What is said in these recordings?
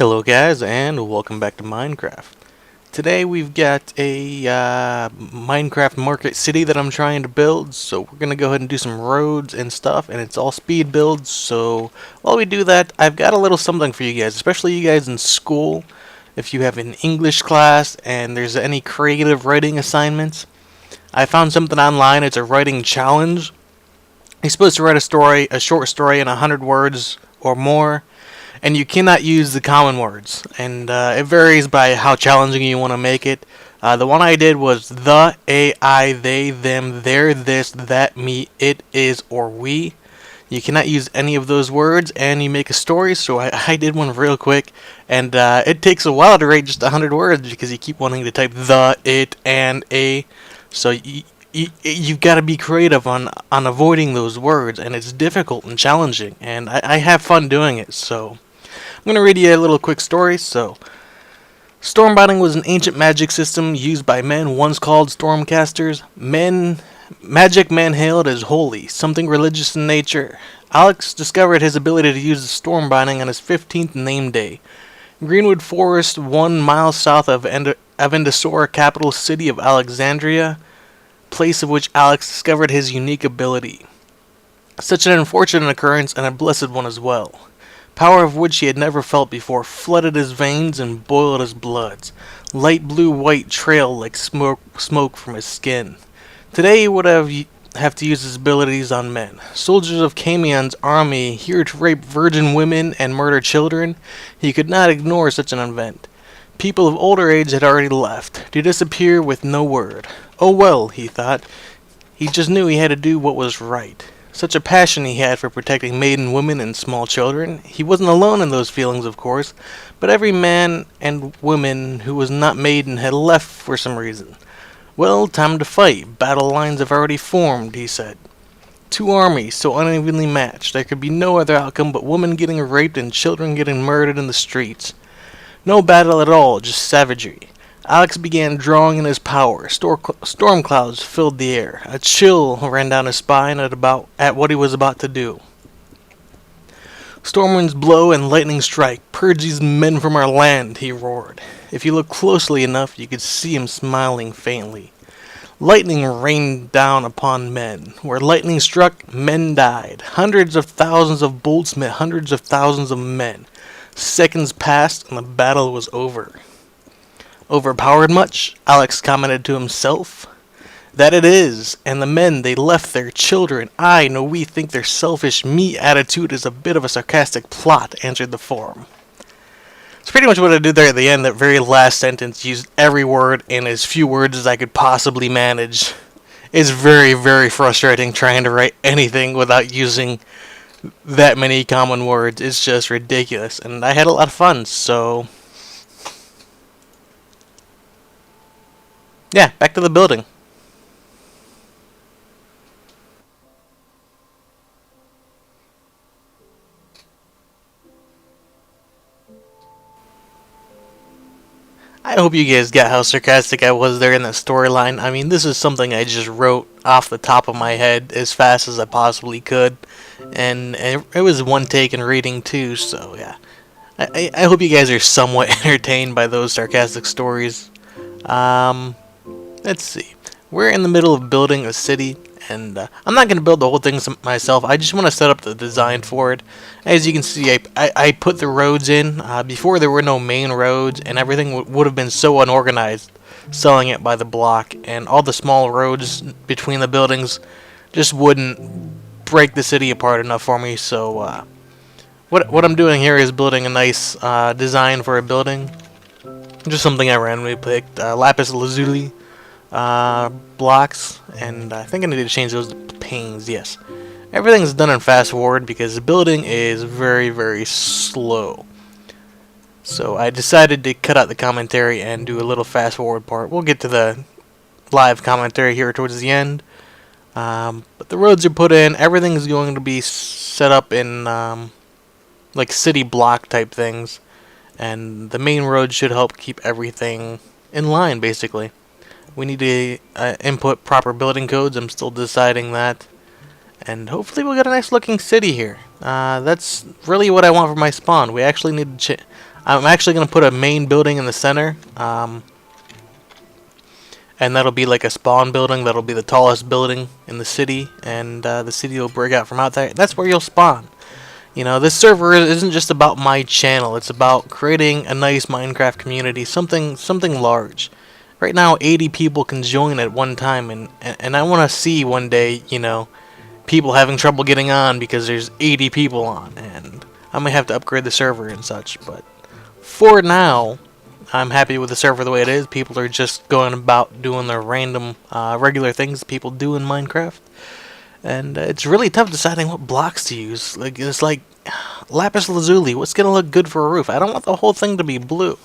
Hello guys and welcome back to Minecraft. Today we've got a Minecraft market city that I'm trying to build, so we're going to go ahead and do some roads and stuff, and it's all speed builds. So while we do that, I've got a little something for you guys, especially you guys in school. If you have an English class and there's any creative writing assignments, I found something online. It's a writing challenge. You're supposed to write a short story in 100 words or more, and you cannot use the common words, and it varies by how challenging you want to make it. The one I did was the, a, I, they, them, their, this, that, me, it, is, or we. You cannot use any of those words, and you make a story, so I did one real quick, and it takes a while to write just 100 words because you keep wanting to type the, it, and a, so you've got to be creative on avoiding those words, and it's difficult and challenging, and I have fun doing it. So I'm going to read you a little quick story. So stormbotting was an ancient magic system used by men once called stormcasters. Magic men hailed as holy, something religious in nature. Alex discovered his ability to use the stormbotting on his 15th name day. Greenwood Forest, 1 mile south of Endosora, capital city of Alexandria, place of which Alex discovered his unique ability. Such an unfortunate occurrence, and a blessed one as well. Power of which he had never felt before flooded his veins and boiled his bloods. Light blue-white trailed like smoke from his skin. Today he would have to use his abilities on men. Soldiers of Camion's army, here to rape virgin women and murder children. He could not ignore such an event. People of older age had already left, to disappear with no word. Oh well, he thought. He just knew he had to do what was right. Such a passion he had for protecting maiden women and small children. He wasn't alone in those feelings, of course, but every man and woman who was not maiden had left for some reason. Well, time to fight. Battle lines have already formed, he said. Two armies so unevenly matched, there could be no other outcome but women getting raped and children getting murdered in the streets. No battle at all, just savagery. Alex began drawing in his power. Storm clouds filled the air. A chill ran down his spine at what he was about to do. Storm winds blow and lightning strike. Purge these men from our land, he roared. If you looked closely enough, you could see him smiling faintly. Lightning rained down upon men. Where lightning struck, men died. Hundreds of thousands of bolts met hundreds of thousands of men. Seconds passed and the battle was over. Overpowered much? Alex commented to himself. That it is, and the men, they left their children. I know we think their selfish me attitude is a bit of a sarcastic plot, answered the forum. It's pretty much what I did there at the end. That very last sentence used every word in as few words as I could possibly manage. It's very, very frustrating trying to write anything without using that many common words. It's just ridiculous, and I had a lot of fun, so yeah, back to the building. I hope you guys got how sarcastic I was there in the storyline. I mean, this is something I just wrote off the top of my head as fast as I possibly could. And it was one take in reading too, so yeah. I hope you guys are somewhat entertained by those sarcastic stories. Let's see. We're in the middle of building a city, and I'm not going to build the whole thing myself. I just want to set up the design for it. As you can see, I put the roads in. Before there were no main roads, and everything would have been so unorganized, selling it by the block, and all the small roads between the buildings just wouldn't break the city apart enough for me. So what I'm doing here is building a nice design for a building. Just something I randomly picked. Lapis lazuli blocks, and I think I need to change those to panes. Yes, everything's done in fast forward because the building is very, very slow. So I decided to cut out the commentary and do a little fast forward part. We'll get to the live commentary here towards the end. But the roads are put in. Everything is going to be set up in like city block type things, and the main road should help keep everything in line, basically. We need to input proper building codes. I'm still deciding that. And hopefully we'll get a nice looking city here. That's really what I want for my spawn. We actually need to I'm actually going to put a main building in the center. And that'll be like a spawn building. That'll be the tallest building in the city. And the city will break out from out there. That's where you'll spawn. You know, this server isn't just about my channel. It's about creating a nice Minecraft community. Something large. Right now, 80 people can join at one time. And I want to see one day, you know, people having trouble getting on because there's 80 people on, and I may have to upgrade the server and such, but for now, I'm happy with the server the way it is. People are just going about doing their random, regular things people do in Minecraft, and it's really tough deciding what blocks to use. Like, it's like lapis lazuli. What's gonna look good for a roof? I don't want the whole thing to be blue,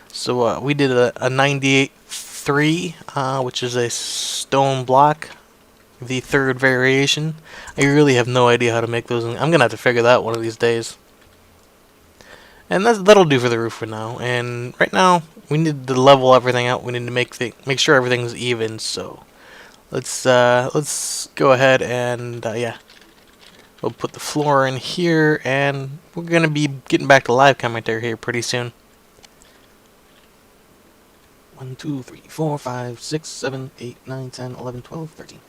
so we did a 98-3, which is a stone block. The third variation. I really have no idea how to make those. I'm gonna have to figure that out one of these days. And that'll do for the roof for now. And right now, we need to level everything out. We need to make sure everything's even. So let's go ahead and yeah, we'll put the floor in here, and we're gonna be getting back to live commentary here pretty soon. 1, 2, 3, 4, 5, 6, 7, 8, 9, 10, 11, 12, 13.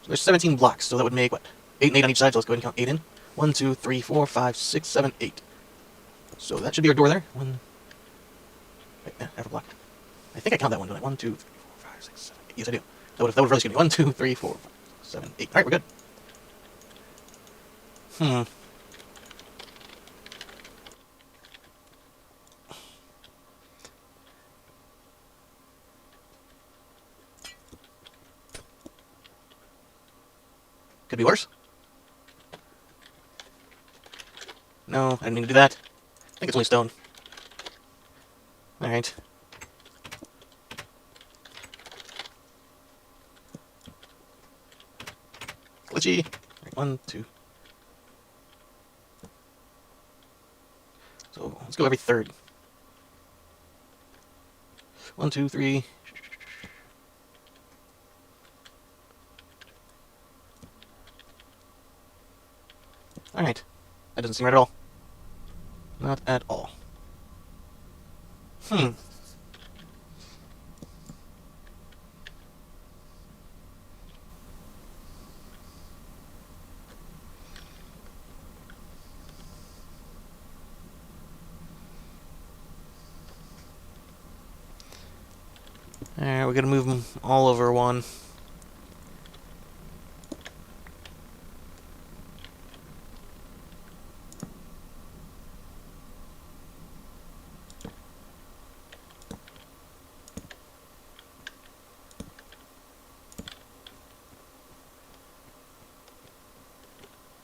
So there's 17 blocks, so that would make, what, 8 and 8 on each side, so let's go ahead and count 8 in. 1, 2, 3, 4, 5, 6, 7, 8. So that should be our door there. Wait, yeah, half a block. I think I count that one, don't I? 1, 2, 3, 4, 5, 6, 7, 8. Yes, I do. That would really scare me. 1, 2, 3, 4, 5, 7, 8. Alright, we're good. Could be worse. No, I didn't mean to do that. I think it's only stone. Alright. Glitchy. Right, 1, 2. So let's go every third. 1, 2, 3. Alright. That doesn't seem right at all. Not at all. Alright, we're gonna move them all over one.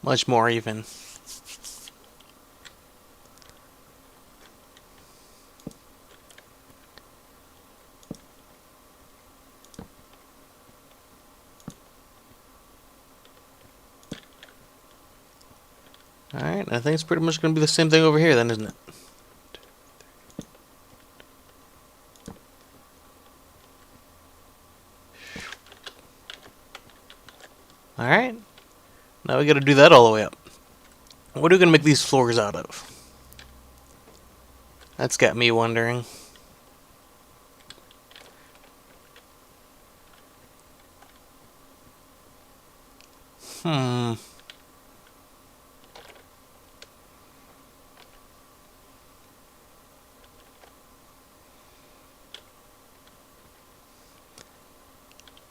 Much more even. Alright, I think it's pretty much going to be the same thing over here then, isn't it? Alright. Now we got to do that all the way up. What are we going to make these floors out of? That's got me wondering.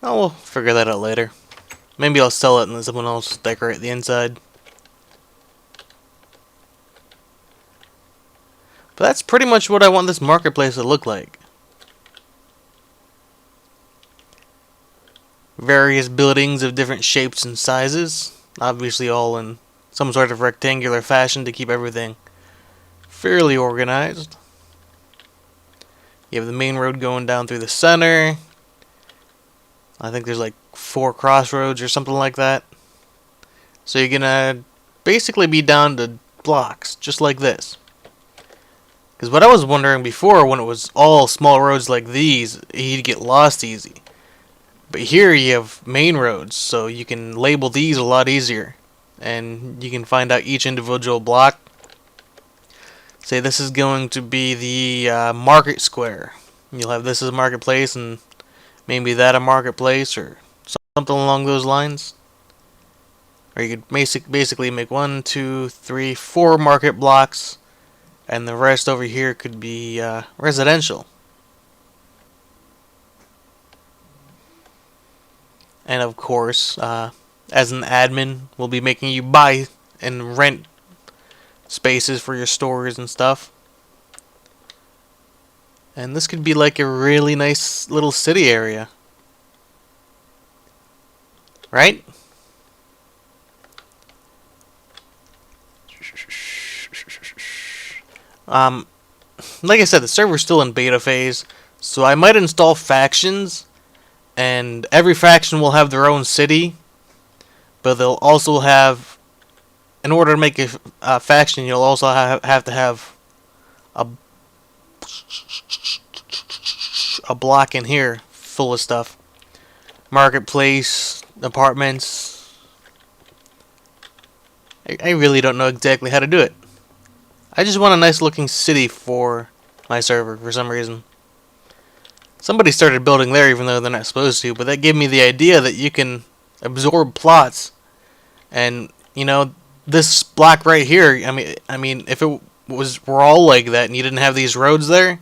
Oh, we'll figure that out later. Maybe I'll sell it and then someone else decorate the inside. But that's pretty much what I want this marketplace to look like. Various buildings of different shapes and sizes. Obviously all in some sort of rectangular fashion to keep everything fairly organized. You have the main road going down through the center. I think there's like 4 crossroads or something like that. So you're gonna basically be down to blocks, just like this. Because what I was wondering before, when it was all small roads like these, you'd get lost easy. But here you have main roads, so you can label these a lot easier. And you can find out each individual block. Say this is going to be the market square. You'll have this as a marketplace, and maybe that a marketplace, or something along those lines. Or you could basically make 1, 2, 3, 4 market blocks, and the rest over here could be residential. And of course, as an admin, we'll be making you buy and rent spaces for your stores and stuff. And this could be like a really nice little city area. Right? Like I said, the server's still in beta phase, so I might install factions, and every faction will have their own city, but they'll also have, in order to make a faction, you'll also have to have a block in here full of stuff. Marketplace, apartments. I really don't know exactly how to do it. I just want a nice looking city for my server for some reason. Somebody started building there even though they're not supposed to, but that gave me the idea that you can absorb plots. And, you know, this block right here, I mean if it were all like that and you didn't have these roads there,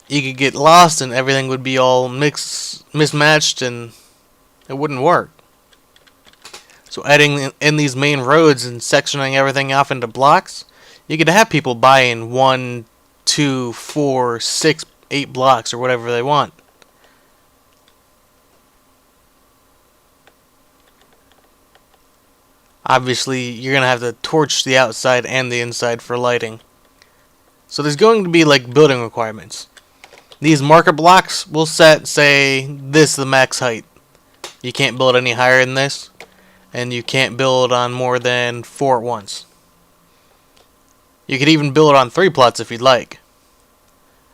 you could get lost and everything would be all mismatched and it wouldn't work. So adding in these main roads and sectioning everything off into blocks, you could have people buying 1, 2, 4, 6, 8 blocks or whatever they want. Obviously, you're going to have to torch the outside and the inside for lighting. So there's going to be like building requirements. These marker blocks will set, say, this is the max height. You can't build any higher than this, and you can't build on more than 4 at once. You could even build on 3 plots if you'd like,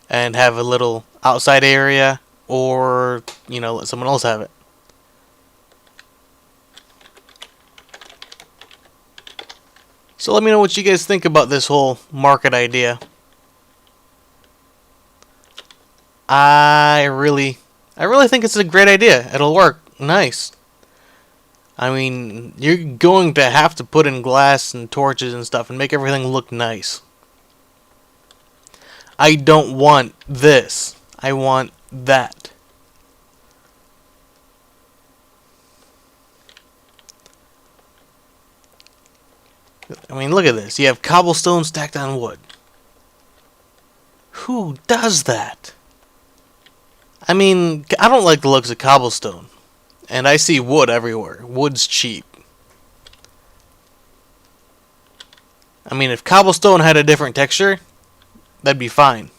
and have a little outside area, or, you know, let someone else have it. So let me know what you guys think about this whole market idea. I really think it's a great idea. It'll work nice. I mean, you're going to have to put in glass and torches and stuff and make everything look nice. I don't want this. I want that. I mean, look at this. You have cobblestone stacked on wood. Who does that? I mean, I don't like the looks of cobblestone. And I see wood everywhere. Wood's cheap. I mean, if cobblestone had a different texture, that'd be fine.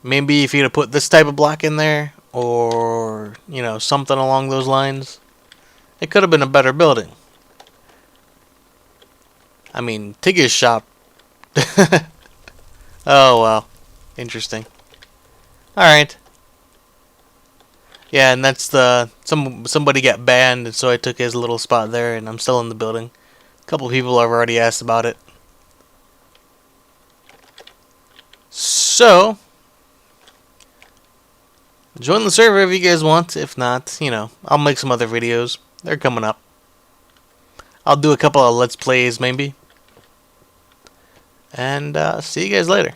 Maybe if you'd have put this type of block in there, or, you know, something along those lines, it could have been a better building. I mean, Tigger's shop. Oh, well. Interesting. Alright. Yeah, and that's somebody got banned, and so I took his little spot there, and I'm still in the building. A couple people have already asked about it. So, join the server if you guys want. If not, you know, I'll make some other videos. They're coming up. I'll do a couple of Let's Plays, maybe. And see you guys later.